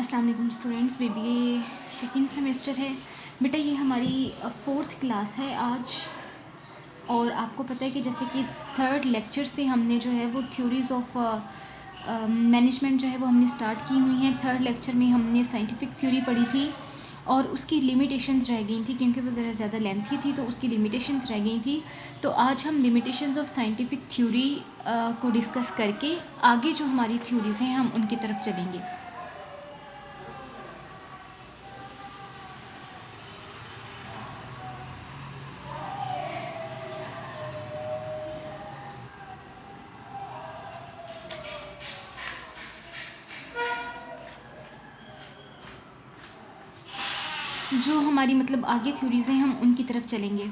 अस्सलाम वालेकुम students. BBA second semester है बेटा। ये हमारी फोर्थ क्लास है आज। और आपको पता है कि जैसे कि थर्ड लेक्चर से हमने जो है वो थ्योरीज़ ऑफ मैनेजमेंट जो है वो हमने स्टार्ट की हुई हैं। थर्ड लेक्चर में हमने साइंटिफिक थ्योरी पढ़ी थी और उसकी लिमिटेशंस रह गई थी, क्योंकि वो ज़रा ज़्यादा लेंथी थी तो उसकी लिमिटेशंस रह गई थी। तो आज हम लिमिटेशंस ऑफ साइंटिफिक थ्योरी को डिस्कस करके आगे जो हमारी थ्योरीज़ हैं हम उनकी तरफ चलेंगे। जो हमारी मतलब आगे थ्योरीज़ हैं हम उनकी तरफ चलेंगे।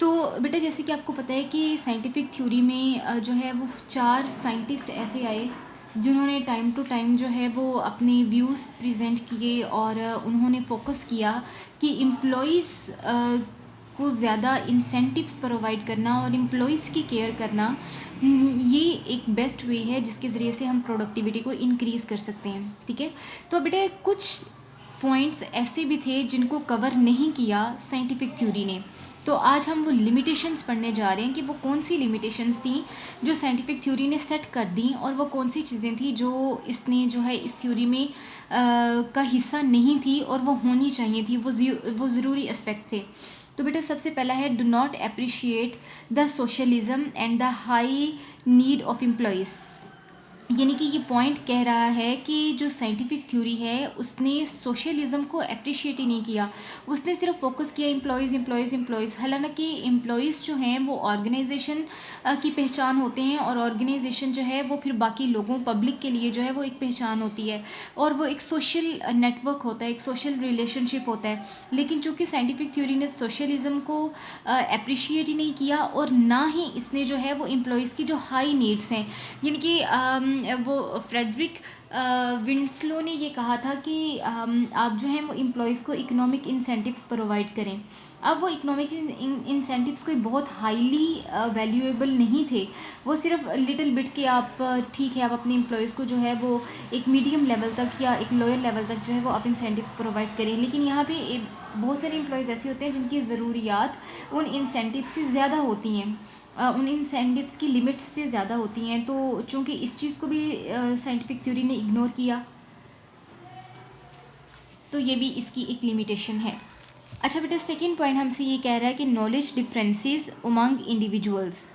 तो बेटा जैसे कि आपको पता है कि साइंटिफिक थ्योरी में जो है वो 4 साइंटिस्ट ऐसे आए जिन्होंने टाइम टू टाइम जो है वो अपने व्यूज़ प्रेजेंट किए और उन्होंने फोकस किया कि एम्प्लॉइज़ को ज़्यादा इंसेंटिव्स प्रोवाइड करना और एम्प्लॉइज़ की केयर करना, ये एक बेस्ट वे है जिसके ज़रिए से हम प्रोडक्टिविटी को इंक्रीज़ कर सकते हैं। ठीक है, तो बेटा कुछ पॉइंट्स ऐसे भी थे जिनको कवर नहीं किया साइंटिफिक थ्योरी ने। तो आज हम वो लिमिटेशंस पढ़ने जा रहे हैं कि वो कौन सी लिमिटेशंस थी जो साइंटिफिक थ्योरी ने सेट कर दी और वो कौन सी चीज़ें थी जो इसने जो है इस थ्योरी में का हिस्सा नहीं थी और वो होनी चाहिए थी, वो ज़रूरी एस्पेक्ट थे। तो बेटा सबसे पहला है, do not appreciate the socialism and the high need of employees. यानी कि ये पॉइंट कह रहा है कि जो साइंटिफिक थ्योरी है उसने सोशलिज्म को अप्रिशिएट ही नहीं किया, उसने सिर्फ फोकस किया एम्प्लॉयज़ एम्प्लॉयज़ एम्प्लॉयज़। हालांकि एम्प्लॉयज़ जो हैं वो ऑर्गेनाइजेशन की पहचान होते हैं और ऑर्गेनाइजेशन जो है वो फिर बाकी लोगों पब्लिक के लिए जो है वो एक पहचान होती है और वो एक सोशल नेटवर्क होता है, एक सोशल रिलेशनशिप होता है। लेकिन चूँकि साइंटिफिक थ्योरी ने सोशलिज्म को अप्रिशिएट ही नहीं किया और ना ही इसने जो है वो एम्प्लॉयज़ की जो हाई नीड्स हैं, यानी कि वो फ्रेडरिक विंसलो ने ये कहा था कि आप जो हैं वो एम्प्लॉयज़ को इकोनॉमिक इंसेंटिव्स प्रोवाइड करें। अब वो इकोनॉमिक इंसेंटिव्स कोई बहुत हाईली वैल्यूएबल नहीं थे, वो सिर्फ लिटिल बिट के आप ठीक है आप अपने एम्प्लॉयज़ को जो है वो एक मीडियम लेवल तक या एक लोअर लेवल तक जो है वो आप इंसेंटिव्स प्रोवाइड करें। लेकिन यहाँ पे बहुत सारे एम्प्लॉयज़ ऐसे होते हैं जिनकी ज़रूरियात उन इंसेंटिव से ज़्यादा होती हैं, उन इंसेंटिव्स की लिमिट्स से ज़्यादा होती हैं। तो चूँकि इस चीज़ को भी साइंटिफिक थ्योरी ने इग्नोर किया, तो ये भी इसकी एक लिमिटेशन है। अच्छा बेटा सेकंड पॉइंट हमसे ये कह रहा है कि नॉलेज डिफरेंसेस अमंग इंडिविजुअल्स।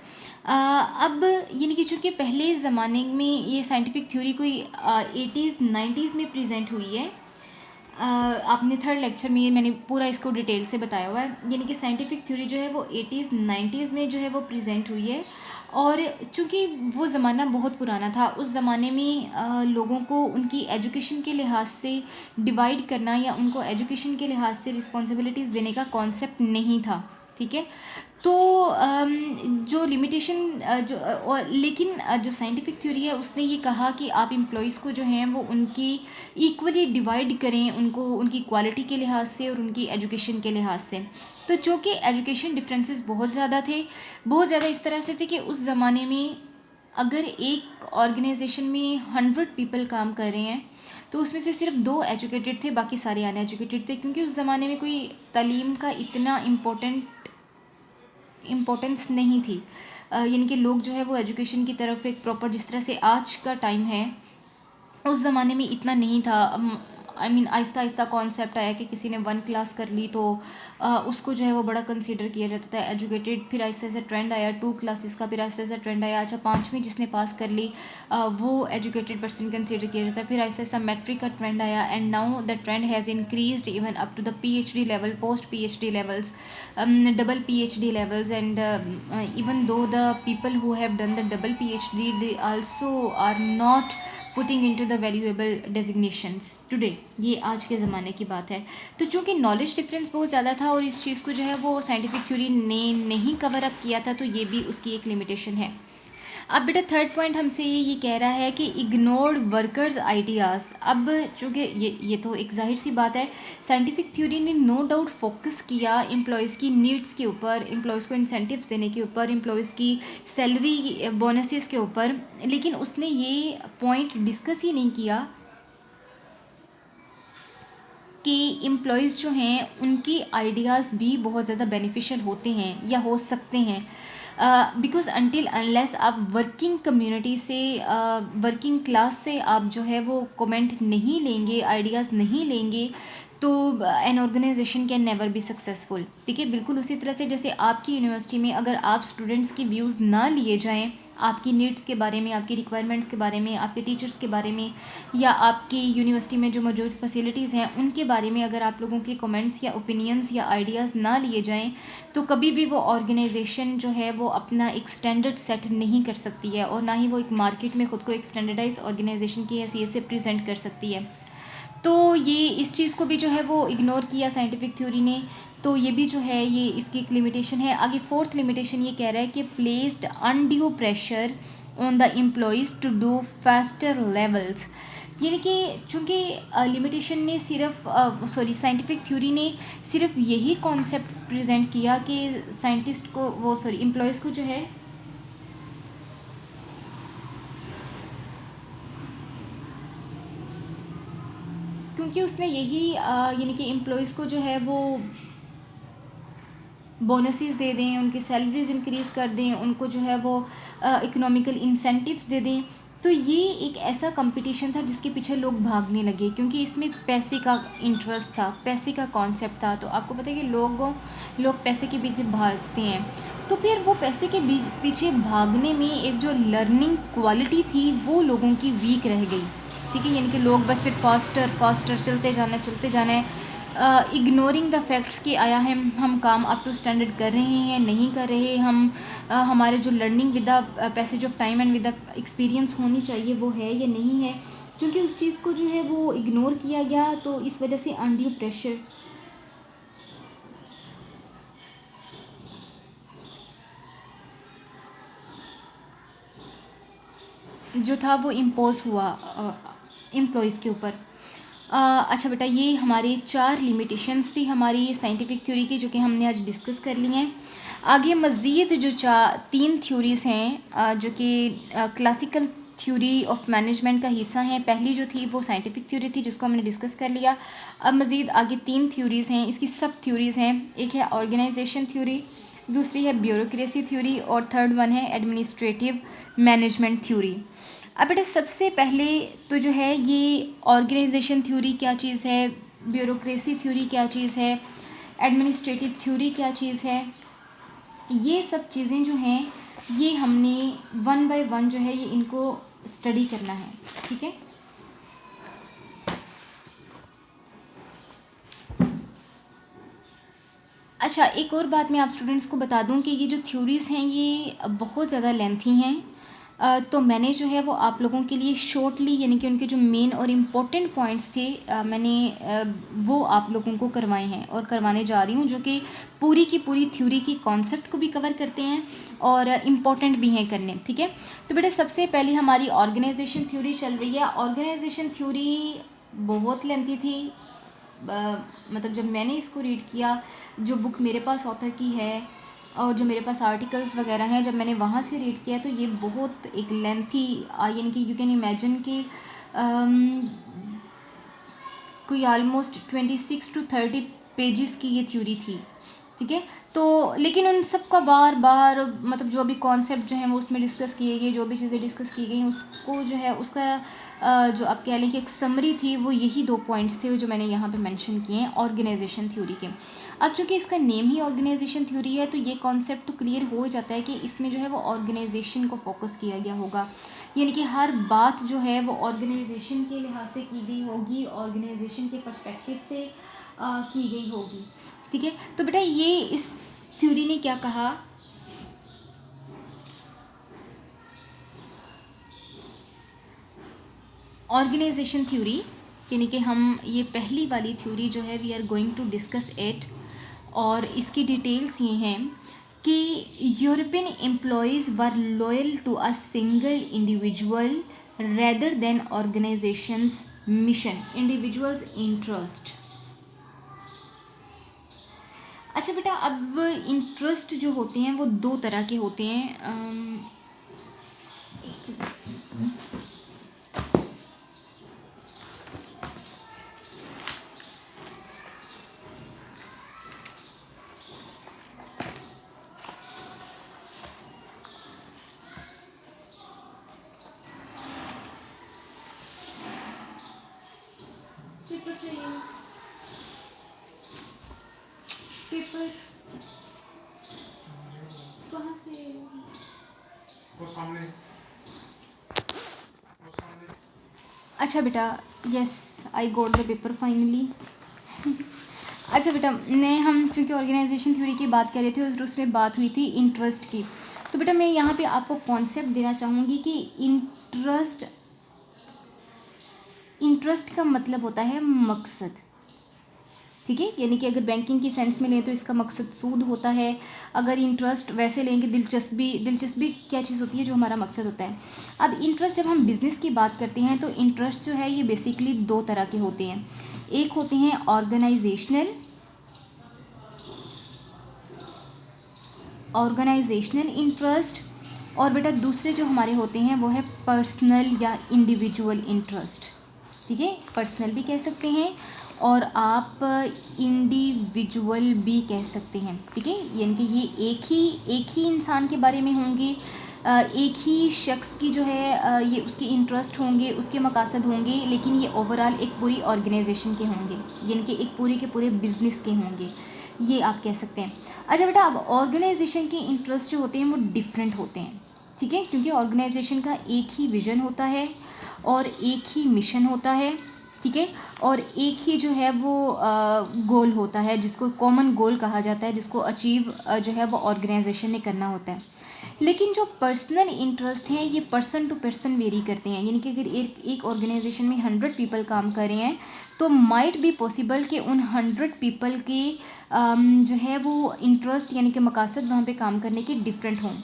अब यानी कि चूँकि पहले ज़माने में ये साइंटिफिक थ्योरी कोई 80s 90s में प्रेजेंट हुई है। आपने थर्ड लेक्चर में ये मैंने पूरा इसको डिटेल से बताया हुआ है, यानी कि साइंटिफिक थ्योरी जो है वो 80s 90s में जो है वो प्रेजेंट हुई है। और चूँकि वो ज़माना बहुत पुराना था, उस ज़माने में लोगों को उनकी एजुकेशन के लिहाज से डिवाइड करना या उनको एजुकेशन के लिहाज से रिस्पॉन्सिबिलिटीज़ देने का कॉन्सेप्ट नहीं था। ठीक है, तो जो लिमिटेशन जो और लेकिन जो साइंटिफिक थ्योरी है उसने ये कहा कि आप एम्प्लॉयज़ को जो हैं वो उनकी इक्वली डिवाइड करें, उनको उनकी क्वालिटी के लिहाज से और उनकी एजुकेशन के लिहाज से। तो चूँकि एजुकेशन डिफरेंसेस बहुत ज़्यादा थे, बहुत ज़्यादा इस तरह से थे कि उस ज़माने में अगर एक ऑर्गेनाइजेशन में 100 पीपल काम कर रहे हैं तो उसमें से सिर्फ 2 एजुकेटेड थे, बाकी सारे अनएजुकेटेड थे, क्योंकि उस ज़माने में कोई तालीम का इतना इम्पोर्टेंस नहीं थी। यानी कि लोग जो है वो एजुकेशन की तरफ एक प्रॉपर, जिस तरह से आज का टाइम है, उस ज़माने में इतना नहीं था। I mean Aahista Aahista concept आया कि किसी ने 1 क्लास कर ली तो उसको जो है वो बड़ा कंसीडर किया जाता था एजुकेटेड। फिर आहिस्ता आहिस्ता ट्रेंड आया 2 क्लासेस का, फिर आहिस्ता आहिस्ता ट्रेंड आया अच्छा 5वीं जिसने पास कर ली वो एजुकेटेड पर्सन कंसीडर किया जाता है। फिर आहिस्ता आहिस्ता मैट्रिक का ट्रेंड आया and now the trend has increased even up to the PhD level, post PhD levels, double PhD levels, and even though the people who have done the double PhD they also are not putting into the valuable designations today. ये आज के ज़माने की बात है। तो चूँकि knowledge difference बहुत ज़्यादा था और इस चीज़ को जो है वो साइंटिफिक थ्योरी ने नहीं कवर अप किया था, तो ये भी उसकी एक लिमिटेशन है। अब बेटा थर्ड पॉइंट हमसे ये कह रहा है कि इग्नोर्ड वर्कर्स आइडियाज़। अब चूँकि ये तो एक जाहिर सी बात है, साइंटिफिक थ्योरी ने नो डाउट फोकस किया एम्प्लॉयज़ की नीड्स के ऊपर, एम्प्लॉयज़ को इंसेंटिव्स देने के ऊपर, एम्प्लॉयज़ की सैलरी बोनसेस के ऊपर, लेकिन उसने ये पॉइंट डिस्कस ही नहीं किया कि एम्प्लॉयज़ जो हैं उनकी आइडियाज़ भी बहुत ज़्यादा बेनिफिशियल होते हैं या हो सकते हैं, बिकॉज़ अनटिल अनलेस आप वर्किंग कम्युनिटी से, वर्किंग क्लास से आप जो है वो कमेंट नहीं लेंगे, आइडियाज़ नहीं लेंगे, तो an organisation can never be successful. ठीक है, बिल्कुल उसी तरह से जैसे आपकी यूनिवर्सिटी में अगर आप स्टूडेंट्स की व्यूज़ ना लिए जाएं, आपकी नीड्स के बारे में, आपकी रिक्वायरमेंट्स के बारे में, आपके टीचर्स के बारे में, या आपकी यूनिवर्सिटी में जो मौजूद फैसिलिटीज़ हैं उनके बारे में अगर आप लोगों के कमेंट्स या ओपिनियंस या आइडियाज़ ना लिए जाएं, तो कभी भी वो ऑर्गेनाइजेशन जो है वो अपना एक स्टैंडर्ड सेट नहीं कर सकती है, और ना ही वो एक मार्केट में ख़ुद को एक स्टैंडर्डाइज ऑर्गेनाइजेशन की हैसियत से प्रेजेंट कर सकती है। तो ये इस चीज़ को भी जो है वो इग्नोर किया साइंटिफिक थ्योरी ने, तो ये भी जो है ये इसकी एक लिमिटेशन है। आगे फोर्थ लिमिटेशन ये कह रहा है कि placed undue pressure on the employees to do faster levels, यानी कि चूँकि लिमिटेशन ने सिर्फ साइंटिफिक थ्योरी ने सिर्फ यही कॉन्सेप्ट प्रेजेंट किया कि साइंटिस्ट को वो एम्प्लॉयज़ को जो है, क्योंकि उसने यही यानी कि एम्प्लॉयज़ को जो है वो बोनसेस दे दें, उनकी सैलरीज इंक्रीज़ कर दें, उनको जो है वो इकोनॉमिकल इंसेंटिव्स दे दें, तो ये एक ऐसा कंपटीशन था जिसके पीछे लोग भागने लगे, क्योंकि इसमें पैसे का इंटरेस्ट था, पैसे का कॉन्सेप्ट था। तो आपको पता है कि लोग पैसे के पीछे भागते हैं, तो फिर वो पैसे के पीछे भागने में एक जो लर्निंग क्वालिटी थी वो लोगों की वीक रह गई। ठीक है, यानी कि लोग बस फिर फास्टर चलते जाना है, इग्नोरिंग द फैक्ट्स कि आया है हम काम अप टू स्टैंडर्ड कर रहे हैं, नहीं कर रहे हम, हमारे जो learning with the passage of time and with the experience होनी चाहिए वो है या नहीं है। क्योंकि उस चीज़ को जो है वो इग्नोर किया गया, तो इस वजह से अनड्यू प्रेशर जो था वो इम्पोज हुआ एम्प्लॉयज़ के ऊपर। अच्छा बेटा, ये हमारे 4 लिमिटेशंस थी हमारी साइंटिफिक थ्योरी की, जो कि हमने आज डिस्कस कर ली हैं। आगे मज़ीद जो 3 थ्योरीज़ हैं जो कि क्लासिकल थ्योरी ऑफ मैनेजमेंट का हिस्सा हैं। पहली जो थी वो साइंटिफिक थ्योरी थी जिसको हमने डिस्कस कर लिया। अब मज़ीद आगे 3 थ्योरीज़ हैं, इसकी सब थ्योरीज़ हैं। एक है ऑर्गेनाइजेशन थ्योरी, दूसरी है ब्यूरोक्रेसी थ्योरी, और थर्ड वन है एडमिनिस्ट्रेटिव मैनेजमेंट थ्योरी। अब बेटा सबसे पहले तो जो है ये ऑर्गेनाइजेशन थ्योरी क्या चीज़ है, ब्यूरोक्रेसी थ्योरी क्या चीज़ है, एडमिनिस्ट्रेटिव थ्योरी क्या चीज़ है, ये सब चीज़ें जो हैं ये हमने वन बाय वन जो है ये इनको स्टडी करना है। ठीक है, अच्छा एक और बात मैं आप स्टूडेंट्स को बता दूं कि ये जो थ्योरीज़ हैं ये बहुत ज़्यादा लेंथी हैं, तो मैंने जो है वो आप लोगों के लिए शॉर्टली, यानी कि उनके जो मेन और इम्पोर्टेंट पॉइंट्स थे मैंने वो आप लोगों को करवाए हैं और करवाने जा रही हूँ, जो कि पूरी की पूरी थ्योरी की कॉन्सेप्ट को भी कवर करते हैं और इम्पोर्टेंट भी हैं करने। ठीक है, तो बेटा सबसे पहले हमारी ऑर्गेनाइजेशन थ्योरी चल रही है। ऑर्गेनाइजेशन थ्योरी बहुत लेंथी थी, मतलब जब मैंने इसको रीड किया, जो बुक मेरे पास ऑथर की है और जो मेरे पास आर्टिकल्स वगैरह हैं, जब मैंने वहाँ से रीड किया तो ये बहुत एक लेंथी, यानी कि यू कैन इमेजिन कि कोई ऑलमोस्ट 26 to 30 पेजेस की ये थ्योरी थी। ठीक है, तो लेकिन उन सब का बार बार मतलब जो भी कॉन्सेप्ट जो हैं वो उसमें डिस्कस किए गए, जो भी चीज़ें डिस्कस की गई उसको जो है उसका जो आप कह लें कि एक समरी थी, वो यही 2 पॉइंट्स थे जो मैंने यहाँ पे मेंशन किए हैं ऑर्गेनाइजेशन थ्योरी के। अब चूँकि इसका नेम ही ऑर्गेनाइजेशन थ्योरी है तो ये कॉन्सेप्ट तो क्लियर हो जाता है कि इसमें जो है वो ऑर्गेनाइजेशन को फोकस किया गया होगा, यानी कि हर बात जो है वो ऑर्गेनाइजेशन के लिहाज से की गई होगी, ऑर्गेनाइजेशन के पर्सपेक्टिव से की गई होगी। ठीक है, तो बेटा ये इस थ्योरी ने क्या कहा, ऑर्गेनाइजेशन थ्योरी, यानी कि हम ये पहली वाली थ्योरी जो है we are going to discuss it, और इसकी डिटेल्स ये हैं कि European employees were loyal to a single individual rather than organisations mission, individuals interest. अच्छा बेटा, अब इंटरेस्ट जो होते हैं वो 2 तरह के होते हैं। पेपर चाहिए, पेपर कहाँ से? वो सामने, वो सामने। अच्छा बेटा, yes I got the paper finally. अच्छा बेटा, हम चूँकि ऑर्गेनाइजेशन थ्योरी की बात कर रहे थे और उसमें बात हुई थी इंटरेस्ट की, तो बेटा मैं यहाँ पे आपको कॉन्सेप्ट देना चाहूँगी कि इंटरेस्ट का मतलब होता है मकसद, ठीक है। यानी कि अगर बैंकिंग की सेंस में लें तो इसका मकसद सूद होता है। अगर इंटरेस्ट वैसे लेंगे दिलचस्पी क्या चीज़ होती है, जो हमारा मकसद होता है। अब इंटरेस्ट जब हम बिज़नेस की बात करते हैं तो इंटरेस्ट जो है ये बेसिकली दो तरह के होते हैं। एक होते हैं ऑर्गेनाइजेशनल इंटरेस्ट, और बेटा दूसरे जो हमारे होते हैं वो है पर्सनल या इंडिविजुअल इंटरेस्ट, ठीक है। पर्सनल भी कह सकते हैं और आप इंडिविजुअल भी कह सकते हैं, ठीक है। यानी कि ये एक ही इंसान के बारे में होंगे, एक ही शख्स की जो है ये उसके इंटरेस्ट होंगे, उसके मकासद होंगे, लेकिन ये ओवरऑल एक पूरी ऑर्गेनाइजेशन के होंगे, यानी कि एक पूरे के पूरे बिजनेस के होंगे, ये आप कह सकते हैं। अच्छा बेटा, अब ऑर्गेनाइजेशन के इंटरेस्ट जो होते हैं वो डिफरेंट होते हैं, ठीक है, क्योंकि ऑर्गेनाइजेशन का एक ही विजन होता है और एक ही मिशन होता है, ठीक है, और एक ही जो है वो गोल होता है, जिसको कॉमन गोल कहा जाता है, जिसको अचीव जो है वो ऑर्गेनाइजेशन ने करना होता है। लेकिन जो पर्सनल इंटरेस्ट हैं ये पर्सन टू पर्सन वेरी करते हैं, यानी कि अगर एक ऑर्गेनाइजेशन में 100 पीपल काम कर रहे हैं तो माइट बी पॉसिबल कि उन 100 पीपल के जो है वो इंटरेस्ट यानी कि मकासद वहाँ पे काम करने के डिफरेंट हों,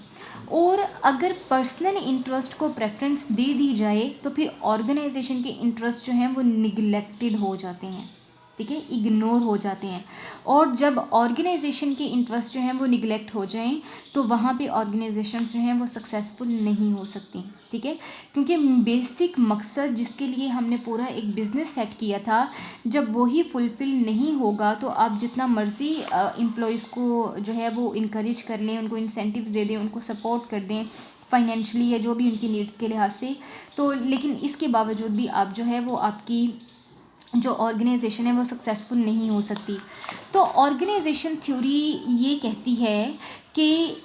और अगर पर्सनल इंटरेस्ट को प्रेफरेंस दे दी जाए तो फिर ऑर्गेनाइजेशन के इंटरेस्ट जो हैं वो निगलेक्टेड हो जाते हैं, ठीक है, इग्नोर हो जाते हैं। और जब ऑर्गेनाइजेशन के इंटरेस्ट जो हैं वो निगलेक्ट हो जाएं तो वहाँ पे ऑर्गेनाइजेशंस जो हैं वो सक्सेसफुल नहीं हो सकती, ठीक है, क्योंकि बेसिक मकसद जिसके लिए हमने पूरा एक बिज़नेस सेट किया था, जब वही फुलफ़िल नहीं होगा तो आप जितना मर्ज़ी एम्प्लॉयज़ को जो है वो इनक्रेज कर लें, उनको इंसेंटिव्स दे दें, उनको सपोर्ट कर दें फाइनेंशियली या जो भी उनकी नीड्स के लिहाज से, तो लेकिन इसके बावजूद भी आप जो है वो आपकी जो ऑर्गेनाइजेशन है वो सक्सेसफुल नहीं हो सकती। तो ऑर्गेनाइजेशन थ्योरी ये कहती है कि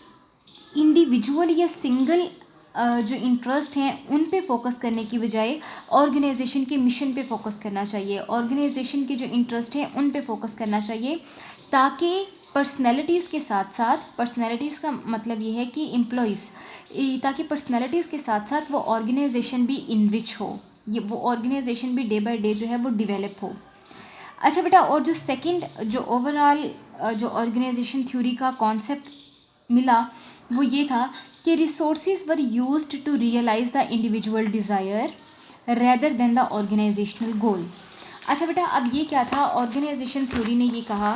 इंडिविजुअल या सिंगल जो इंटरेस्ट हैं उन पे फोकस करने की बजाय ऑर्गेनाइजेशन के मिशन पे फोकस करना चाहिए, ऑर्गेनाइजेशन के जो इंटरेस्ट हैं उन पे फोकस करना चाहिए, ताकि पर्सनैलिटीज़ के साथ साथ, पर्सनैलिटीज़ का मतलब ये है कि एम्प्लॉयज़, ताकि पर्सनैलिटीज़ के साथ साथ वो ऑर्गेनाइजेशन भी इनरिच हो, ये वो ऑर्गेनाइजेशन भी डे बाय डे जो है वो डेवलप हो। अच्छा बेटा, और जो सेकंड जो ओवरऑल जो ऑर्गेनाइजेशन थ्योरी का कॉन्सेप्ट मिला वो ये था कि resources were used to realise the individual desire rather than the organizational goal. अच्छा बेटा, अब ये क्या था, ऑर्गेनाइजेशन थ्योरी ने ये कहा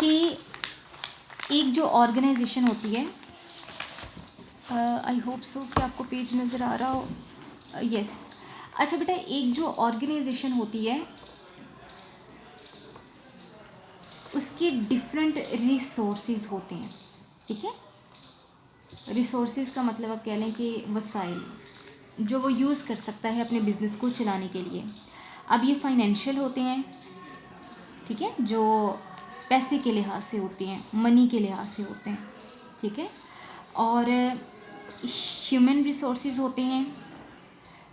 कि एक जो ऑर्गेनाइजेशन होती है, आई होप सो कि आपको पेज नज़र आ रहा हो, यस। अच्छा बेटा, एक जो ऑर्गेनाइजेशन होती है उसके डिफरेंट रिसोर्सेज होते हैं, ठीक है। रिसोर्सेज का मतलब आप कह लें कि वसाइल जो वो यूज़ कर सकता है अपने बिज़नेस को चलाने के लिए। अब ये फाइनेंशियल होते हैं, ठीक है, जो पैसे के लिहाज से होते हैं, मनी के लिहाज से होते हैं, ठीक है, और ह्यूमन रिसोर्सेज होते हैं।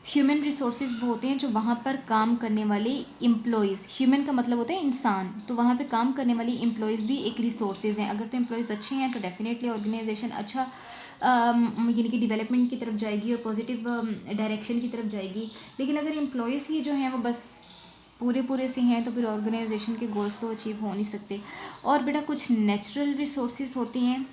ह्यूमन रिसोर्सेज वो होते हैं जो वहाँ पर काम करने वाले एम्प्लॉयज़, ह्यूमन का मतलब होता है इंसान, तो वहाँ पे काम करने वाली एम्प्लॉयज़ भी एक रिसोर्सेज हैं। अगर तो एम्प्लॉयज़ अच्छे हैं तो डेफिनेटली ऑर्गेनाइजेशन अच्छा यानी कि डेवलपमेंट की तरफ जाएगी और पॉजिटिव डायरेक्शन की तरफ जाएगी। लेकिन अगर एम्प्लॉयज़ ही जो हैं वो बस पूरे से हैं तो फिर ऑर्गेनाइजेशन के गोल्स तो अचीव हो नहीं सकते। और बेटा कुछ नेचुरल रिसोर्सेज होती हैं,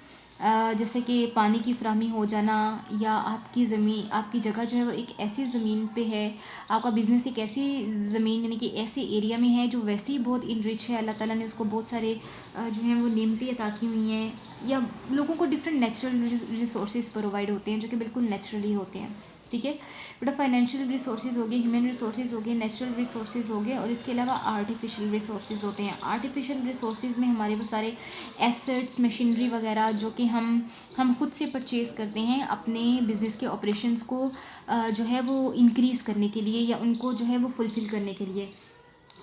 जैसे कि पानी की फराहमी हो जाना, या आपकी ज़मीन, आपकी जगह जो है वो एक ऐसी ज़मीन पे है, आपका बिज़नेस एक ऐसी ज़मीन यानी कि ऐसे एरिया में है जो वैसे ही बहुत इनरिच है, अल्लाह ताला ने उसको बहुत सारे जो हैं वो नेमतें अता की हुई हैं, या लोगों को डिफरेंट नेचुरल रिसोर्सेज प्रोवाइड होते हैं जो कि बिल्कुल नेचुरली होते हैं, ठीक है बेटा। फाइनेंशियल रिसोर्सेज हो गए, ह्यूमन रिसोर्सेज हो गए, नेचुरल रिसोर्सेज हो गए, और इसके अलावा आर्टिफिशियल रिसोर्सेज होते हैं। आर्टिफिशियल रिसोर्सेज में हमारे वो सारे एसेट्स, मशीनरी वगैरह जो कि हम खुद से परचेज़ करते हैं अपने बिज़नेस के ऑपरेशंस को जो है वो इंक्रीज़ करने के लिए, या उनको जो है वो फुलफ़िल करने के लिए।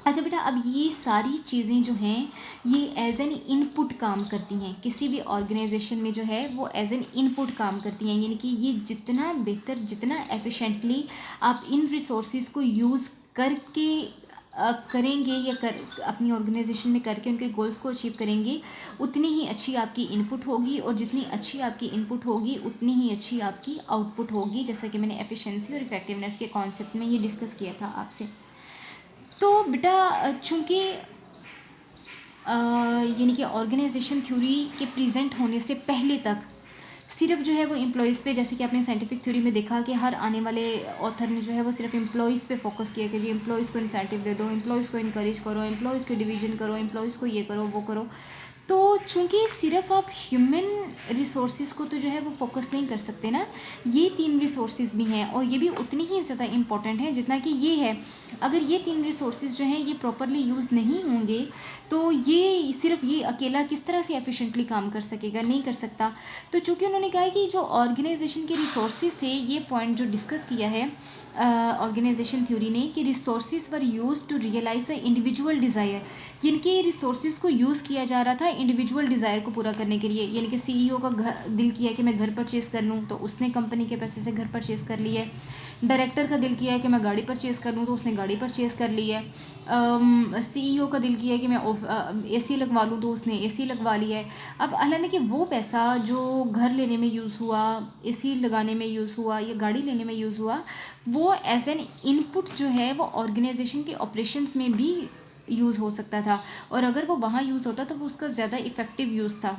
अच्छा बेटा, अब ये सारी चीज़ें जो हैं ये एज एन इनपुट काम करती हैं, किसी भी ऑर्गेनाइजेशन में जो है वो एज एन इनपुट काम करती हैं, यानी कि ये जितना बेहतर, जितना एफिशिएंटली आप इन रिसोर्सेज को यूज़ करके करेंगे या अपनी ऑर्गेनाइजेशन में करके उनके गोल्स को अचीव करेंगे, उतनी ही अच्छी आपकी इनपुट होगी, और जितनी अच्छी आपकी इनपुट होगी उतनी ही अच्छी आपकी आउटपुट होगी, जैसा कि मैंने एफिशिएंसी और इफेक्टिवनेस के कॉन्सेप्ट में ये डिस्कस किया था आपसे। तो बेटा चूँकि यानी कि ऑर्गेनाइजेशन थ्योरी के प्रेजेंट होने से पहले तक सिर्फ जो है वो एम्प्लॉयज़ पे, जैसे कि आपने साइंटिफिक थ्योरी में देखा कि हर आने वाले ऑथर ने जो है वो सिर्फ एम्प्लॉयज़ पे फोकस किया कि जी एम्प्लॉयज़ को इंसेंटिव दे दो, एम्प्लॉयज़ को इनकरेज करो, एम्प्लॉयज़ के डिवीजन करो, एम्प्लॉयज़ को ये करो वो करो। तो चूँकि सिर्फ आप ह्यूमन रिसोर्सेज को तो जो है वो फोकस नहीं कर सकते ना, ये 3 रिसोर्सेज भी हैं और ये भी उतनी ही ज़्यादा इम्पॉर्टेंट है जितना कि ये है। अगर ये 3 रिसोर्सेज जो हैं ये प्रॉपरली यूज़ नहीं होंगे तो ये सिर्फ ये अकेला किस तरह से एफिशिएंटली काम कर सकेगा, नहीं कर सकता। तो चूँकि उन्होंने कहा है कि जो ऑर्गेनाइजेशन के रिसोर्सेज थे, ये पॉइंट जो डिस्कस किया है ऑर्गेनाइजेशन थ्योरी ने, कि resources were used to realise the individual desire, यानी कि रिसोर्सेज को यूज़ किया जा रहा था इंडिविजुअल डिज़ायर को पूरा करने के लिए। यानी कि सीईओ का दिल किया कि मैं घर परचेज़ कर लूँ तो उसने कंपनी के पैसे से घर परचेज़ कर लिया है। डायरेक्टर का दिल किया है कि मैं गाड़ी परचेज़ कर लूँ तो उसने गाड़ी परचेज़ कर ली है। सीईओ का दिल किया है कि मैं एसी लगवा लूँ तो उसने एसी लगवा लिया है। अब हालांकि वो पैसा जो घर लेने में यूज़ हुआ, एसी लगाने में यूज़ हुआ या गाड़ी लेने में यूज़ हुआ, वो एज एन इनपुट जो है वो ऑर्गेनाइजेशन के ऑपरेशंस में भी यूज़ हो सकता था, और अगर वो वहाँ यूज़ होता तो वो उसका ज़्यादा इफ़ेक्टिव यूज़ था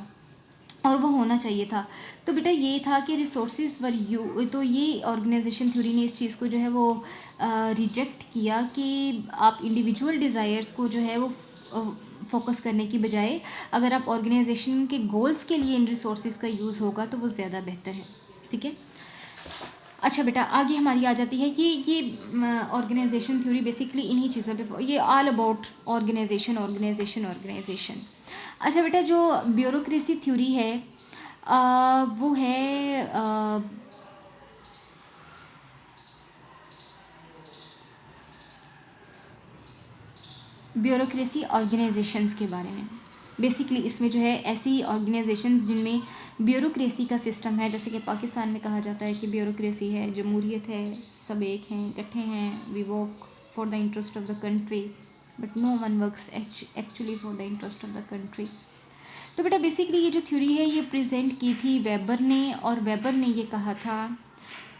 और वो होना चाहिए था। तो बेटा ये था कि रिसोर्सेज वर यू, तो ये ऑर्गेनाइजेशन थ्योरी ने इस चीज़ को जो है वो रिजेक्ट किया कि आप इंडिविजुअल डिज़ायर्स को जो है वो फोकस करने की बजाय अगर आप ऑर्गेनाइजेशन के गोल्स के लिए इन रिसोर्सेज का यूज़ होगा तो वो ज़्यादा बेहतर है। ठीक है। अच्छा बेटा, आगे हमारी आ जाती है कि ये ऑर्गेनाइजेशन थ्योरी बेसिकली इन्हीं चीज़ों पे, ये all about organisation organisation organisation. अच्छा बेटा, जो ब्यूरोक्रेसी थ्योरी है वो है ब्यूरोक्रेसी ऑर्गेनाइजेशंस के बारे में। बेसिकली इसमें जो है ऐसी ऑर्गेनाइजेशंस जिनमें ब्यूरोक्रेसी का सिस्टम है, जैसे कि पाकिस्तान में कहा जाता है कि ब्यूरोक्रेसी है, जमहूरियत है, सब एक हैं, इकट्ठे हैं, we work for the interest of the country but no one works actually for the interest of the country. तो बेटा बेसिकली ये जो थ्योरी है ये प्रेजेंट की थी वेबर ने, और वेबर ने ये कहा था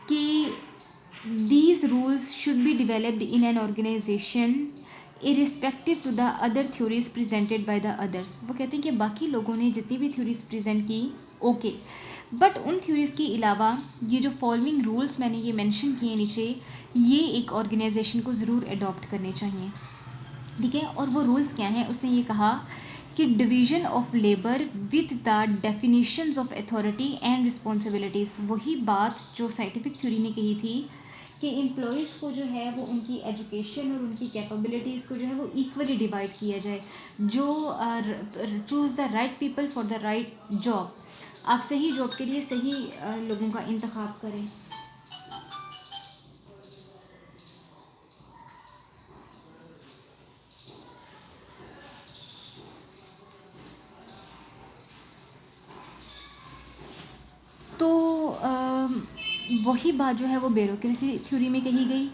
कि these rules should be developed in an organization irrespective to the other theories presented by the others। वो कहते हैं कि बाकी लोगों ने जितनी भी थ्योरीज प्रेजेंट की ओके, बट उन थ्योरीज के अलावा ये जो फॉलोइंग रूल्स मैंने ये मेंशन किए नीचे, ये एक ऑर्गेनाइजेशन को ज़रूर अडॉप्ट करने चाहिए। ठीक है। और वो रूल्स क्या हैं, उसने ये कहा कि division of labour with the definitions of authority and responsibilities. वही बात जो साइंटिफिक थ्योरी ने कही थी कि एम्प्लॉयज़ को जो है वो उनकी एजुकेशन और उनकी कैपेबिलिटीज़ को जो है वो इक्वली डिवाइड किया जाए, जो choose the right people for the right job. आप सही जॉब के लिए सही लोगों का इंतखाब करें। तो वही बात जो है वो ब्यूरोक्रेसी थ्योरी में कही गई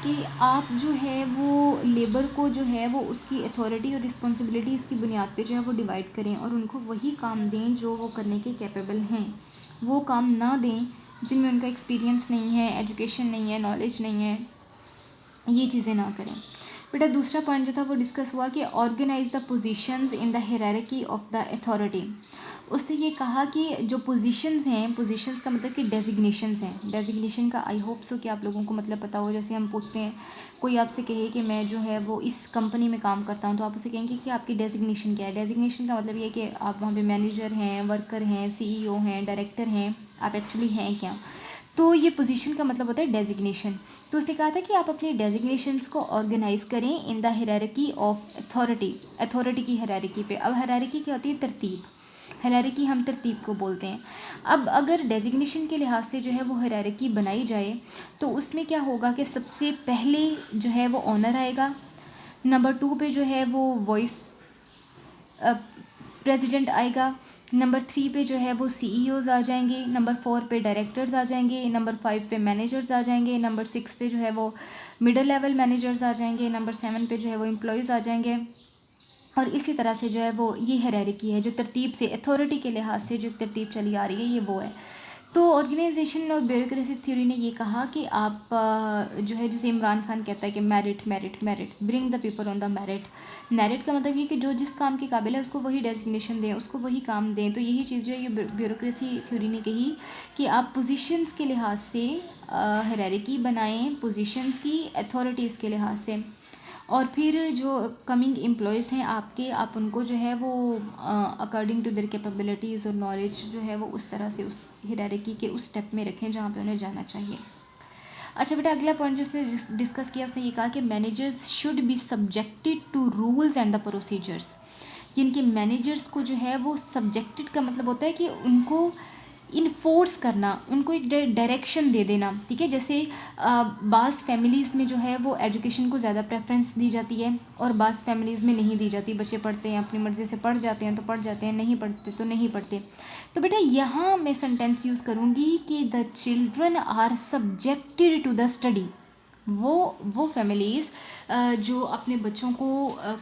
कि आप जो है वो लेबर को जो है वो उसकी अथॉरिटी और रिस्पॉन्सिबिलिटीज़ की बुनियाद पे जो है वो डिवाइड करें और उनको वही काम दें जो वो करने के कैपेबल हैं। वो काम ना दें जिनमें उनका एक्सपीरियंस नहीं है, एजुकेशन नहीं है, नॉलेज नहीं है, ये चीज़ें ना करें। बेटा दूसरा पॉइंट जो था वो डिस्कस हुआ कि organise the positions in the hierarchy of the authority. उसने ये कहा कि जो पोजीशंस हैं, पोजीशंस का मतलब कि डेजिग्नेशंस हैं। डेजिग्नेशन का आई होप सो कि आप लोगों को मतलब पता हो। जैसे हम पूछते हैं, कोई आपसे कहे कि मैं जो है वो इस कंपनी में काम करता हूँ, तो आप उसे कहेंगे कि आपकी डेजिग्नेशन क्या है। डेजिग्नेशन का मतलब ये है कि आप वहाँ पे मैनेजर हैं, वर्कर हैं, सीईओ हैं, डायरेक्टर हैं, आप एक्चुअली हैं क्या। तो ये पोजीशन का मतलब होता है डेजिग्नेशन। तो उसने कहा था कि आप अपने डेजिग्नेशंस को ऑर्गेनाइज करें इन the hierarchy of authority, authority की हायरार्की पे। अब हायरार्की क्या होती है, तरतीब। हायरार्की हम तरतीब को बोलते हैं। अब अगर डेजिग्नेशन के लिहाज से जो है वो हायरार्की बनाई जाए तो उसमें क्या होगा कि सबसे पहले जो है वो ऑनर आएगा, नंबर 2 पे जो है वो वॉइस प्रेसिडेंट आएगा, नंबर 3 पे जो है वो सीईओज़ आ जाएंगे, नंबर 4 पे डायरेक्टर्स आ जाएंगे, नंबर 5 पे मैनेजर्स आ जाएंगे, नंबर 6 पे जो है वो मिडिल लेवल मैनेजर्स आ जाएंगे, नंबर 7 पे जो है वो एम्प्लॉयज़ आ जाएंगे। और इसी तरह से जो है वो ये हायरार्की है जो तरतीब से अथॉरिटी के लिहाज से जो तरतीब चली आ रही है, ये वो है। तो ऑर्गेनाइजेशन और ब्यूरोक्रेसी थ्योरी ने ये कहा कि आप जो है, जैसे इमरान खान कहता है कि merit merit merit, bring the people on the merit. Merit का मतलब ये कि जो जिस काम के काबिल है उसको वही डेजिग्नेशन दें, उसको वही काम दें। तो यही चीज़ जो है ये ब्यूरोक्रेसी थ्योरी ने कही कि आप पोजीशंस के लिहाज से हायरार्की बनाएं, पोजीशंस की अथॉरिटीज़ के लिहाज से। और फिर जो कमिंग एम्प्लॉयज़ हैं आपके, आप उनको जो है वो अकॉर्डिंग टू देयर कैपेबिलिटीज़ और नॉलेज जो है वो उस तरह से उस हायरार्की के उस स्टेप में रखें जहाँ पे उन्हें जाना चाहिए। अच्छा बेटा, अगला पॉइंट जो उसने डिस्कस किया, उसने ये कहा कि managers should be subjected to rules and the procedures. जिनके मैनेजर्स को जो है वो सब्जेक्टेड का मतलब होता है कि उनको इन्फोर्स करना, उनको एक डायरेक्शन दे देना, ठीक है। जैसे बाज़ फैमिलीज़ में जो है वो एजुकेशन को ज़्यादा प्रेफरेंस दी जाती है और बाज़ फैमिलीज़ में नहीं दी जाती। बच्चे पढ़ते हैं, अपनी मर्ज़ी से पढ़ जाते हैं तो पढ़ जाते हैं, नहीं पढ़ते तो नहीं पढ़ते। तो बेटा यहाँ मैं सेंटेंस यूज़ करूँगी कि the children are subjected to the study. वो फैमिलीज़ जो अपने बच्चों को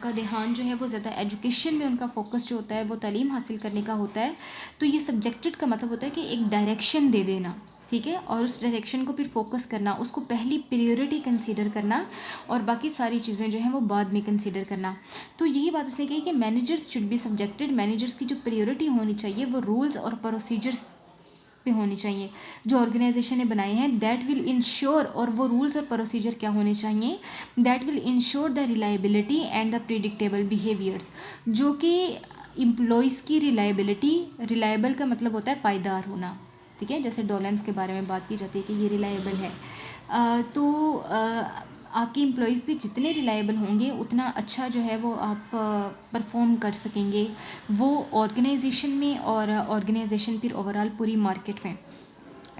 का ध्यान जो है वो ज़्यादा एजुकेशन में, उनका फोकस जो होता है वो तालीम हासिल करने का होता है। तो ये सब्जेक्टेड का मतलब होता है कि एक डायरेक्शन दे देना, ठीक है, और उस डायरेक्शन को फिर फोकस करना, उसको पहली प्रायोरिटी कंसीडर करना और बाकी सारी चीज़ें जो हैं वो बाद में कंसीडर करना। तो यही बात उसने कही कि managers should be subjected, managers की जो प्रायोरिटी होनी चाहिए वो रूल्स और प्रोसीजर्स पे होनी चाहिए जो ऑर्गेनाइजेशन ने बनाए हैं। दैट विल इंश्योर, और वो रूल्स और प्रोसीजर क्या होने चाहिए, that will ensure the reliability and the predictable behaviours, जो कि एम्प्लॉयज़ की रिलायबिलिटी, रिलायबल का मतलब होता है पायदार होना, ठीक है। जैसे डोलेंस के बारे में बात की जाती है कि ये रिलायबल है। आपके एम्प्लॉयज़ भी जितने रिलायबल होंगे उतना अच्छा जो है वो आप परफॉर्म कर सकेंगे वो ऑर्गेनाइजेशन में और ऑर्गेनाइजेशन फिर ओवरऑल पूरी मार्केट में।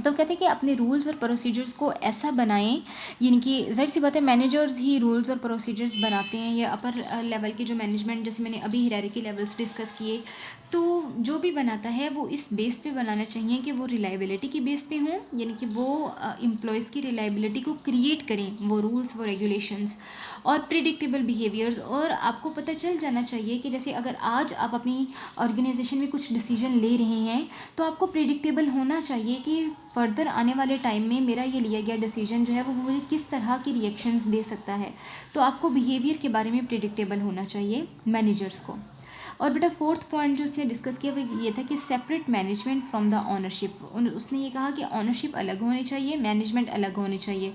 तो कहते हैं कि अपने रूल्स और प्रोसीजर्स को ऐसा बनाएं, यानी कि ज़ाहिर सी बात है मैनेजर्स ही रूल्स और प्रोसीजर्स बनाते हैं, या अपर लेवल के जो मैनेजमेंट, जैसे मैंने अभी हायरार्की लेवल्स डिस्कस किए, तो जो भी बनाता है वो इस बेस पे बनाना चाहिए कि वो रिलायबिलिटी की बेस पे हों, यानी कि वो एम्प्लॉयज़ की रिलायबिलिटी को क्रिएट करें, वो रूल्स, वो रेगुलेशंस और प्रिडिक्टेबल बिहेवियर्स। और आपको पता चल जाना चाहिए कि जैसे अगर आज आप अपनी ऑर्गेनाइजेशन में कुछ डिसीजन ले रहे हैं तो आपको प्रिडिक्टेबल होना चाहिए कि फर्दर आने वाले टाइम में मेरा ये लिया गया डिसीजन जो है वो मुझे किस तरह की रिएक्शंस दे सकता है। तो आपको बिहेवियर के बारे में प्रिडिक्टेबल होना चाहिए मैनेजर्स को। और बेटा फोर्थ पॉइंट जो उसने डिस्कस किया वो ये था कि separate management from the ownership. उसने ये कहा कि ऑनरशिप अलग होनी चाहिए, मैनेजमेंट अलग होनी चाहिए।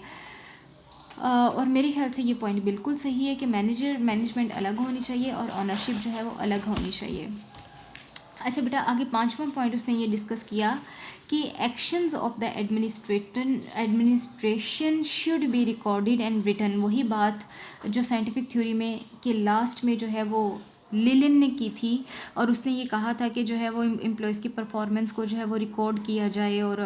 और मेरे ख्याल से ये पॉइंट बिल्कुल सही है कि मैनेजमेंट अलग होनी चाहिए और ऑनरशिप जो है वो अलग होनी चाहिए। अच्छा बेटा, आगे 5वां पॉइंट उसने ये डिस्कस किया कि actions of the administration should be recorded and written. वही बात जो साइंटिफिक थ्योरी में के लास्ट में जो है वो लिलिन ने की थी, और उसने ये कहा था कि जो है वो एम्प्लॉयज़ की परफॉर्मेंस को जो है वो रिकॉर्ड किया जाए और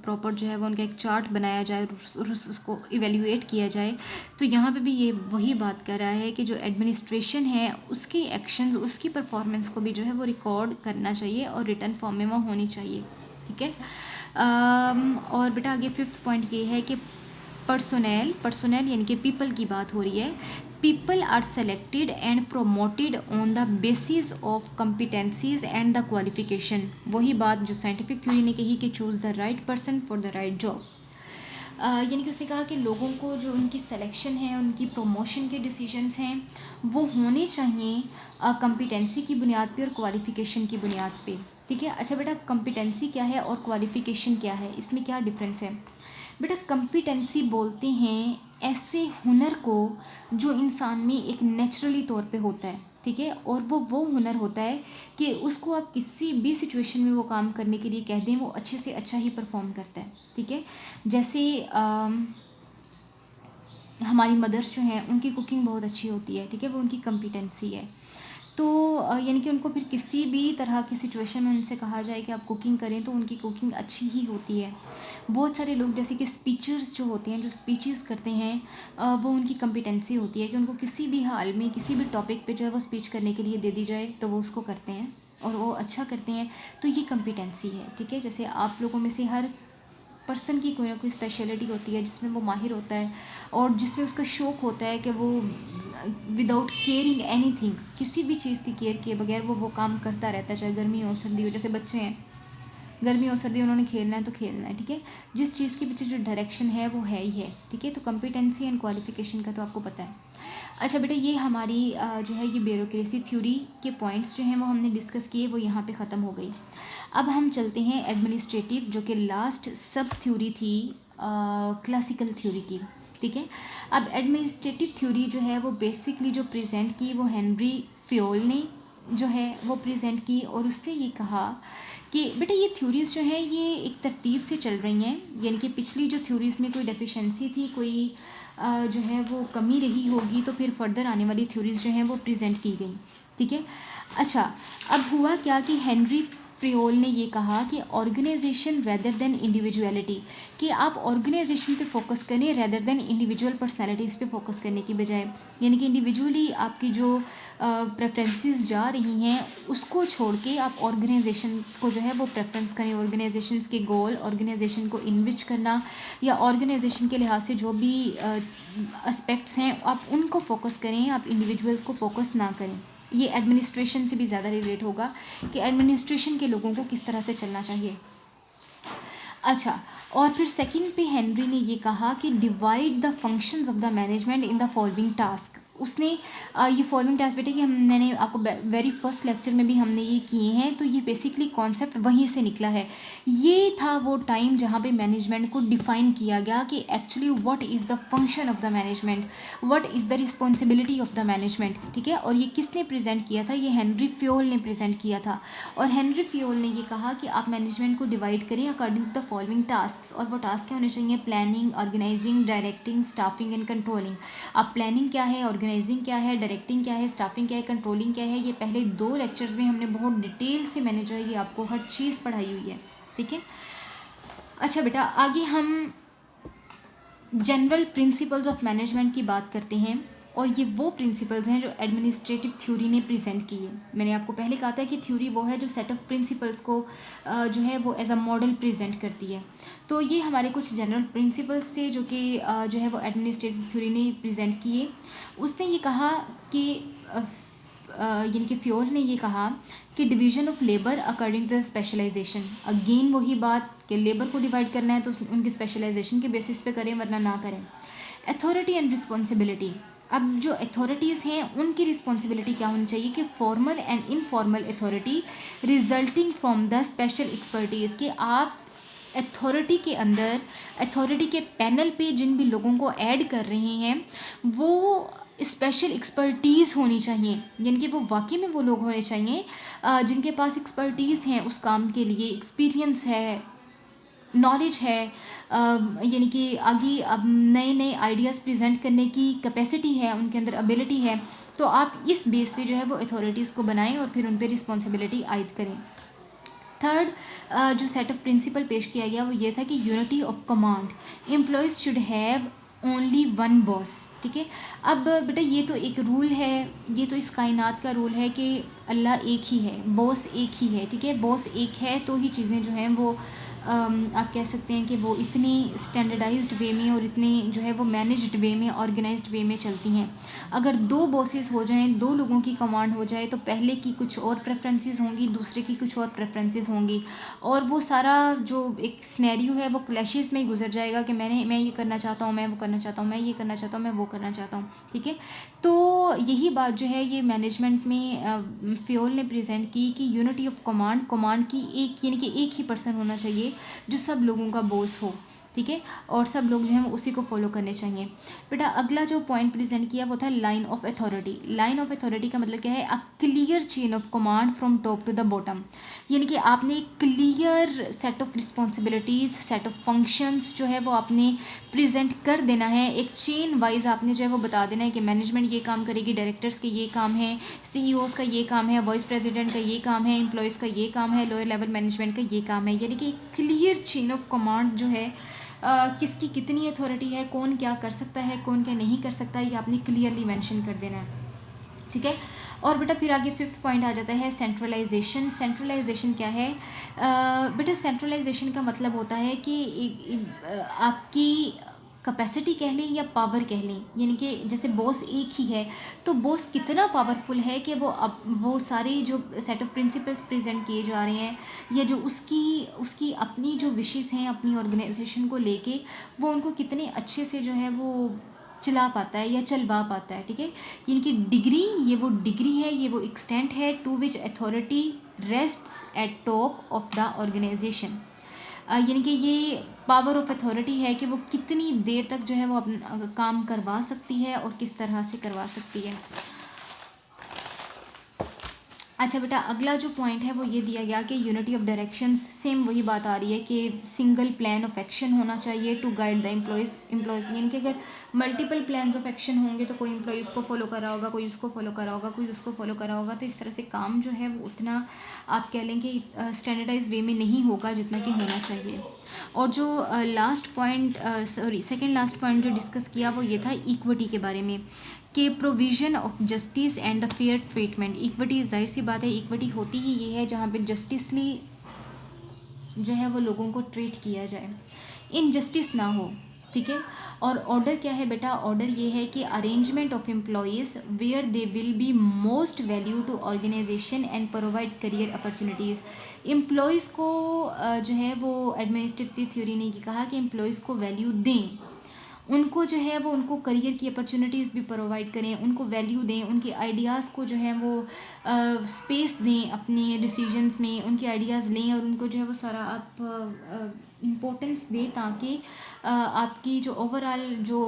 प्रॉपर जो है वो उनका एक चार्ट बनाया जाए और उसको इवेल्युएट किया जाए। तो यहाँ पे भी ये वही बात कर रहा है कि जो एडमिनिस्ट्रेशन है उसकी एक्शंस, उसकी परफॉर्मेंस को भी जो है वो रिकॉर्ड करना चाहिए और रिटन फॉर्म में वो होनी चाहिए, ठीक है। और बेटा आगे 5th पॉइंट ये है कि पर्सोनेल यानी कि पीपल की बात हो रही है। People are selected and promoted on the basis of competencies and the qualification. वही बात जो साइंटिफिक थ्योरी ने कही कि choose the right person for the right job. यानी कि उसने कहा कि लोगों को जो उनकी सिलेक्शन है, उनकी प्रमोशन के डिसीजंस हैं वो होने चाहिए कम्पिटेंसी की बुनियाद पे और क्वालिफ़िकेशन की बुनियाद पे, ठीक है। अच्छा बेटा, कम्पिटेंसी क्या है और क्वालिफ़िकेशन क्या है, इसमें क्या डिफरेंस है? बेटा कम्पिटेंसी बोलते हैं ऐसे हुनर को जो इंसान में एक नेचुरली तौर पे होता है, ठीक है, और वो हुनर होता है कि उसको आप किसी भी सिचुएशन में वो काम करने के लिए कह दें वो अच्छे से अच्छा ही परफॉर्म करता है, ठीक है। जैसे हमारी मदर्स जो हैं उनकी कुकिंग बहुत अच्छी होती है, ठीक है, वो उनकी कम्पिटेंसी है। तो यानी कि उनको फिर किसी भी तरह की सिचुएशन में उनसे कहा जाए कि आप कुकिंग करें तो उनकी कुकिंग अच्छी ही होती है। बहुत सारे लोग जैसे कि स्पीचर्स जो होते हैं, जो स्पीचेस करते हैं, वो उनकी कॉम्पिटेंसी होती है कि उनको किसी भी हाल में किसी भी टॉपिक पे जो है वो स्पीच करने के लिए दे दी जाए तो वो उसको करते हैं और वो अच्छा करते हैं। तो ये कॉम्पिटेंसी है, ठीक है। जैसे आप लोगों में से हर पर्सन की कोई ना कोई स्पेशलिटी होती है जिसमें वो माहिर होता है और जिसमें उसका शौक़ होता है कि वो विदाउट केयरिंग एनीथिंग, किसी भी चीज़ की केयर किए बगैर वो काम करता रहता है, चाहे गर्मी हो सर्दी हो। जैसे बच्चे हैं, गर्मी और सर्दी उन्होंने खेलना है तो खेलना है, ठीक है। जिस चीज़ के पीछे जो डायरेक्शन है वो है ही है, ठीक है। तो कॉम्पिटेंसी एंड क्वालिफिकेशन का तो आपको पता है। अच्छा बेटा, ये हमारी जो है ये ब्यूरोक्रेसी थ्योरी के पॉइंट्स जो हैं वो हमने डिस्कस किए, वो यहाँ पे ख़त्म हो गई। अब हम चलते हैं एडमिनिस्ट्रेटिव, जो कि लास्ट सब थ्योरी थी क्लासिकल थ्योरी की, ठीक है। अब एडमिनिस्ट्रेटिव थ्योरी जो है वो बेसिकली जो प्रेजेंट की वो हेनरी फ्योल ने जो है वो प्रेजेंट की, और उसने ये कहा कि बेटा ये थ्योरीज़ जो हैं ये एक तरतीब से चल रही हैं, यानी कि पिछली जो थ्योरीज़ में कोई डेफिशिएंसी थी, कोई जो है वो कमी रही होगी, तो फिर फर्दर आने वाली थ्योरीज़ जो हैं वो प्रेजेंट की गई, ठीक है। अच्छा, अब हुआ क्या कि हेनरी फ्रियोल ने ये कहा कि ऑर्गेनाइजेशन रेदर देन इंडिविजुअलिटी, कि आप ऑर्गेनाइजेशन पे फोकस करें रेदर देन इंडिविजुअल पर्सनालिटीज़ पे फोकस करने की बजाय, यानी कि इंडिविजुअली आपकी जो प्रेफरेंसेस जा रही हैं उसको छोड़ के आप ऑर्गेनाइजेशन को जो है वो प्रेफरेंस करें। ऑर्गेनाइजेशन के गोल, ऑर्गेनाइजेशन को इनविच करना या ऑर्गेनाइजेशन के लिहाज से जो भी एस्पेक्ट्स हैं आप उनको फोकस करें, आप इंडिविजुअल्स को फोकस ना करें। ये एडमिनिस्ट्रेशन से भी ज़्यादा रिलेट होगा कि एडमिनिस्ट्रेशन के लोगों को किस तरह से चलना चाहिए। अच्छा, और फिर सेकंड पे हेनरी ने ये कहा कि divide the functions of the management in the following task. उसने ये फॉलोइंग टास्क बेटे कि मैंने आपको वेरी फर्स्ट लेक्चर में भी हमने ये किए हैं, तो ये बेसिकली कॉन्सेप्ट वहीं से निकला है। ये था वो टाइम जहाँ पे मैनेजमेंट को डिफ़ाइन किया गया कि actually what is the function of the management, what is the responsibility of the management, ठीक है। और ये किसने प्रेजेंट किया था? ये हेनरी फ्योल ने प्रेजेंट किया था। और हेनरी फ्योल ने ये कहा कि आप मैनेजमेंट को डिवाइड करें according to the following task, और वो टास्क क्या होने चाहिए? Planning, organising, directing, staffing and controlling. अब प्लानिंग क्या है, ऑर्गेनाइजिंग क्या है, डायरेक्टिंग क्या है, स्टाफिंग क्या है, कंट्रोलिंग क्या है, ये पहले 2 लेक्चर्स में हमने बहुत डिटेल से मैंने जो है ये आपको हर चीज़ पढ़ाई हुई है, ठीक है। अच्छा बेटा, आगे हम जनरल प्रिंसिपल्स ऑफ मैनेजमेंट की बात करते हैं, और ये वो प्रिंसिपल्स हैं जो एडमिनिस्ट्रेटिव थ्योरी ने प्रेजेंट की है। मैंने आपको पहले कहा था कि थ्योरी वो है जो सेट ऑफ प्रिंसिपल्स को जो है वो एज अ मॉडल प्रेजेंट करती है। तो ये हमारे कुछ जनरल प्रिंसिपल्स थे जो कि जो है वो एडमिनिस्ट्रेटिव थ्योरी ने प्रेजेंट किए। उसने ये कहा कि यानी कि फ्योल ने ये कहा कि division of labour according to specialisation. Again वही बात कि लेबर को डिवाइड करना है तो उनकी स्पेशलाइजेशन के बेसिस पे करें, वरना ना करें। अथॉरिटी एंड रिस्पॉन्सिबिलिटी, अब जो अथॉरिटीज़ हैं उनकी रिस्पॉन्सिबिलिटी क्या होनी चाहिए कि formal and informal authority resulting from the special expertise, कि आप अथॉरिटी के अंदर, अथॉरिटी के पैनल पे जिन भी लोगों को ऐड कर रहे हैं वो स्पेशल एक्सपर्टीज़ होनी चाहिए, यानी कि वो वाकई में वो लोग होने चाहिए जिनके पास एक्सपर्टीज़ हैं, उस काम के लिए एक्सपीरियंस है, नॉलेज है, यानी कि आगे अब नए नए आइडियाज़ प्रेजेंट करने की कैपेसिटी है, उनके अंदर एबिलिटी है। तो आप इस बेस पे जो है वो अथॉरिटीज़ को बनाएं और फिर उन पर रिस्पॉन्सिबिलिटी आयद करें। थर्ड जो सेट ऑफ प्रिंसिपल पेश किया गया वो ये था कि unity of command, employees should have only one boss, ठीक है। अब बेटा ये तो एक रूल है, ये तो इस कायनात का रूल है कि अल्लाह एक ही है, बॉस एक ही है, ठीक है। बॉस एक है तो ही चीज़ें जो हैं वो आप कह सकते हैं कि वो इतनी स्टैंडर्डाइज्ड वे में और इतनी जो है वो मैनेज्ड वे में, ऑर्गेनाइज्ड वे में चलती हैं। अगर 2 बॉसेस हो जाएं, 2 लोगों की कमांड हो जाए, तो पहले की कुछ और प्रेफरेंसेस होंगी, दूसरे की कुछ और प्रेफरेंसेस होंगी, और वो सारा जो एक सिनेरियो है वो क्लैशेस में ही गुजर जाएगा कि मैं ये करना चाहता हूँ, मैं वो करना चाहता हूँ, मैं ये करना चाहता हूँ, मैं वो करना चाहता हूँ, ठीक है। तो यही बात जो है ये मैनेजमेंट में फ्योल ने प्रेजेंट की कि यूनिटी ऑफ कमांड, कमांड की एक यानी कि एक ही पर्सन होना चाहिए जो सब लोगों का बॉस हो, ठीक है, और सब लोग जो हैं वो उसी को फॉलो करने चाहिए। बेटा अगला जो पॉइंट प्रेजेंट किया वो था line of authority. Line of authority का मतलब क्या है, a clear chain of command from top to the bottom, यानी कि आपने एक clear set of responsibilities, set of functions जो है वो आपने प्रेजेंट कर देना है। एक चेन वाइज आपने जो है वो बता देना है कि मैनेजमेंट ये काम करेगी, डायरेक्टर्स के ये काम है, सीईओज का ये काम है, वाइस प्रेसिडेंट का ये काम है, एम्प्लॉयज़ का ये काम है, लोअर लेवल मैनेजमेंट का ये काम है। यानी कि एक क्लियर चेन ऑफ कमांड जो है, किसकी कितनी अथॉरिटी है, कौन क्या कर सकता है, कौन क्या नहीं कर सकता है, ये आपने क्लियरली मेंशन कर देना है। ठीक है, और बेटा फिर आगे फिफ्थ पॉइंट आ जाता है सेंट्रलाइजेशन। सेंट्रलाइजेशन क्या है? बेटा सेंट्रलाइजेशन का मतलब होता है कि आपकी कैपेसिटी कह लें या पावर कह लें, यानी कि जैसे बॉस एक ही है तो बॉस कितना पावरफुल है कि वो सारे जो सेट ऑफ प्रिंसिपल्स प्रेजेंट किए जा रहे हैं, या जो उसकी उसकी अपनी जो विशेस हैं अपनी ऑर्गेनाइजेशन को लेके, वो उनको कितने अच्छे से जो है वो चला पाता है या चलवा पाता है। ठीक है, यानी कि डिग्री, ये वो डिग्री है, ये वो एक्सटेंट है to which authority rests at top of the organization. यानी कि ये पावर ऑफ अथॉरिटी है कि वो कितनी देर तक जो है वो अपना काम करवा सकती है और किस तरह से करवा सकती है। अच्छा बेटा अगला जो पॉइंट है वो ये दिया गया कि यूनिटी ऑफ डायरेक्शंस, सेम वही बात आ रही है कि सिंगल प्लान ऑफ एक्शन होना चाहिए टू गाइड द एम्प्लॉयज़। यानी कि अगर मल्टीपल प्लान्स ऑफ एक्शन होंगे तो कोई एम्प्लॉय उसको फॉलो कर रहा होगा, कोई उसको फॉलो कर रहा होगा, कोई उसको फॉलो कर रहा होगा, तो इस तरह से काम जो है वो उतना आप कह लें कि स्टैंडर्डाइज वे में नहीं होगा जितना कि होना चाहिए। और जो last point second last point जो डिस्कस किया वो ये था इक्विटी के बारे में, कि provision of justice and the fair treatment. Equity जाहिर सी बात है, इक्विटी होती ही ये है जहाँ पे जस्टिसली जो है वो लोगों को ट्रीट किया जाए, इनजस्टिस ना हो। ठीक है, और ऑर्डर क्या है बेटा? ऑर्डर ये है कि arrangement of employees where they will be most value to organisation and provide career opportunities. Employees को जो है वो एडमिनिस्ट्रेटिव थ्योरी ने कहा कि एम्प्लॉयज़ को वैल्यू दें, उनको जो है वो उनको करियर की अपॉर्चुनिटीज़ भी प्रोवाइड करें, उनको वैल्यू दें, उनके आइडियाज़ को जो है वो स्पेस दें अपने डिसीजंस में, उनके आइडियाज़ लें और उनको जो है वो सारा आप इम्पोर्टेंस दें, ताकि आपकी जो ओवरऑल जो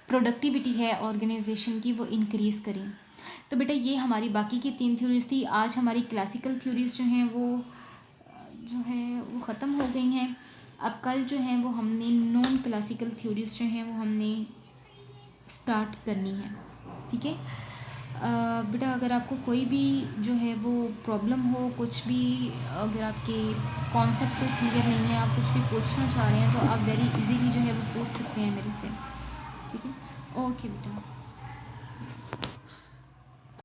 प्रोडक्टिविटी है ऑर्गेनाइजेशन की वो इंक्रीज़ करें। तो बेटा ये हमारी बाकी की 3 थ्योरीज़ थी। आज हमारी क्लासिकल थ्योरीज़ जो हैं वो जो है वो ख़त्म हो गई हैं। अब कल जो है वो हमने नॉन क्लासिकल थ्योरीज़ जो हैं वो हमने स्टार्ट करनी है। ठीक है बेटा, अगर आपको कोई भी जो है वो प्रॉब्लम हो, कुछ भी अगर आपके कॉन्सेप्ट क्लियर नहीं है, आप कुछ भी पूछना चाह रहे हैं, तो आप वेरी इजीली जो है वो पूछ सकते हैं मेरे से। ठीक है, ओके बेटा।